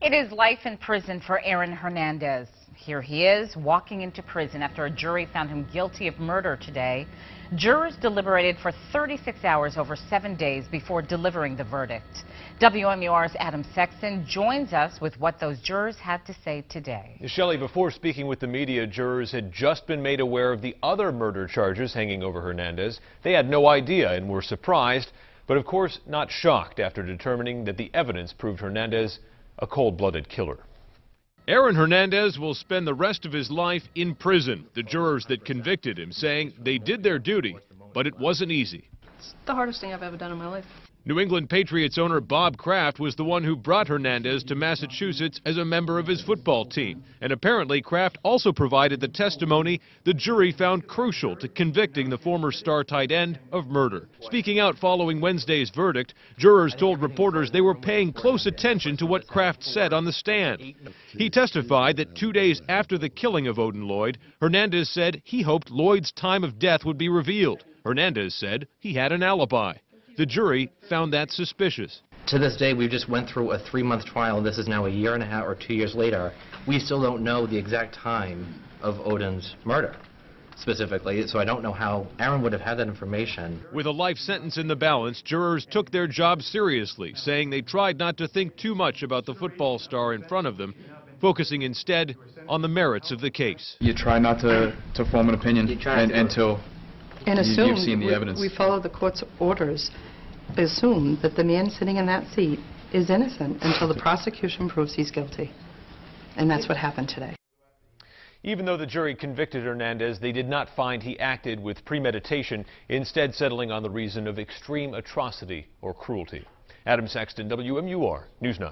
It is life in prison for Aaron Hernandez. Here he is, walking into prison after a jury found him guilty of murder today. Jurors deliberated for 36 hours over 7 days before delivering the verdict. WMUR's Adam Sexton joins us with what those jurors had to say today. Shelley, before speaking with the media, jurors had just been made aware of the other murder charges hanging over Hernandez. They had no idea and were surprised, but of course not shocked after determining that the evidence proved Hernandez a cold-blooded killer. Aaron Hernandez will spend the rest of his life in prison. The jurors that convicted him saying they did their duty, but it wasn't easy. It's the hardest thing I've ever done in my life. New England Patriots owner Bob Kraft was the one who brought Hernandez to Massachusetts as a member of his football team. And apparently Kraft also provided the testimony the jury found crucial to convicting the former star tight end of murder. Speaking out following Wednesday's verdict, jurors told reporters they were paying close attention to what Kraft said on the stand. He testified that 2 days after the killing of Odin Lloyd, Hernandez said he hoped Lloyd's time of death would be revealed. Hernandez said he had an alibi. The jury found that suspicious. To this day, we just went through a 3-month trial. This is now a year and a half or 2 years later. We still don't know the exact time of Odin's murder, specifically, so I don't know how Aaron would have had that information. With a life sentence in the balance, jurors took their job seriously, saying they tried not to think too much about the football star in front of them, focusing instead on the merits of the case. You try not to form an opinion until you've seen the evidence. We follow the court's orders. Assume that the man sitting in that seat is innocent until the prosecution proves he's guilty. And that's what happened today. Even though the jury convicted Hernandez, they did not find he acted with premeditation, instead settling on the reason of extreme atrocity or cruelty. Adam Sexton, WMUR News 9.